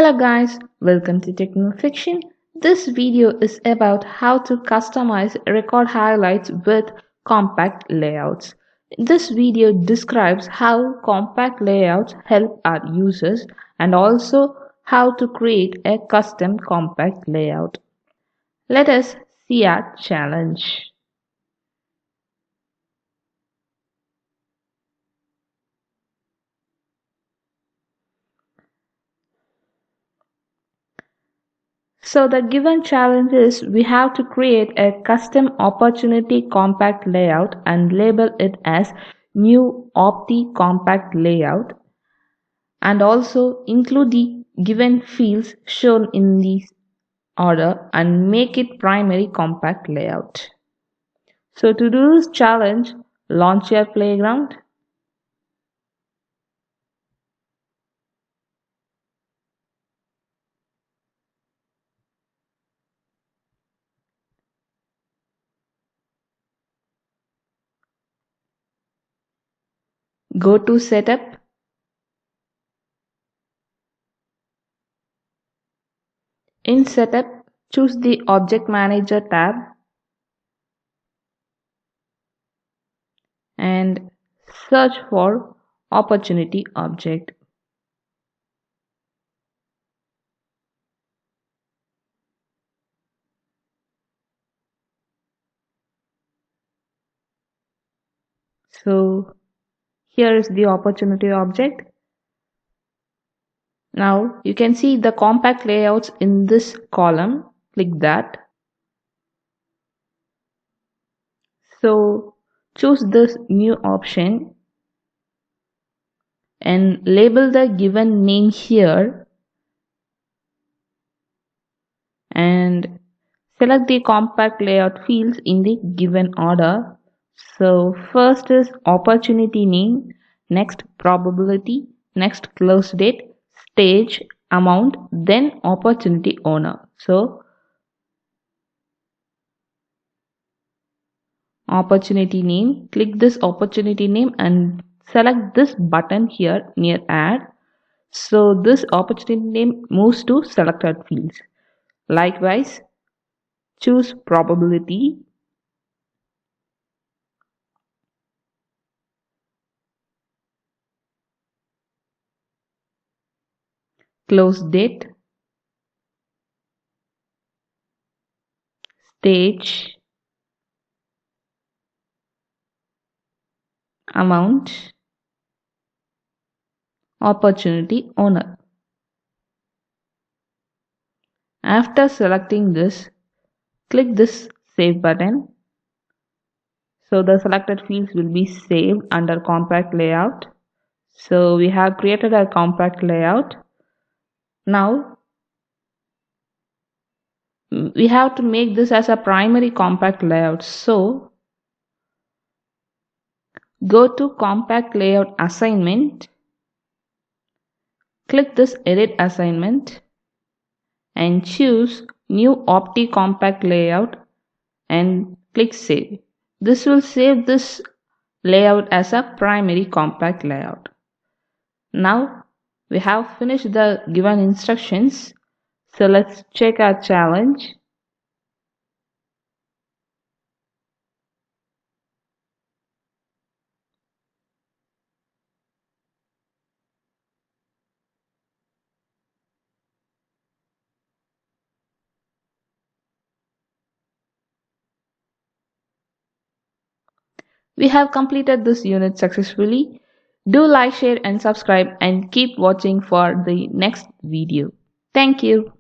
Hello guys, welcome to Techno. This video is about how to customize record highlights with compact layouts. This video describes how compact layouts help our users and also how to create a custom compact layout. Let us see our challenge. So the given challenge is we have to create a custom opportunity compact layout and label it as new opti compact layout and also include the given fields shown in the order and make it primary compact layout. So to do this challenge, launch your playground. Go to setup. In setup, choose the object manager tab and search for opportunity object. So here is the opportunity object. Now you can see the compact layouts in this column. Click that. So choose this new option and label the given name here and select the compact layout fields in the given order. So first is opportunity name, next probability, next close date, stage, amount, then opportunity owner. So opportunity name, click this opportunity name and select this button here near add. So this opportunity name moves to selected fields. Likewise, choose probability, close date, stage, amount, opportunity owner. After selecting this, click this save button. So the selected fields will be saved under compact layout. So we have created a compact layout. Now we have to make this as a primary compact layout. So go to compact layout assignment, click this edit assignment and choose new opti compact layout and click save. This will save this layout as a primary compact layout. Now we have finished the given instructions. So let's check our challenge. We have completed this unit successfully. Do like, share and subscribe and keep watching for the next video. Thank you.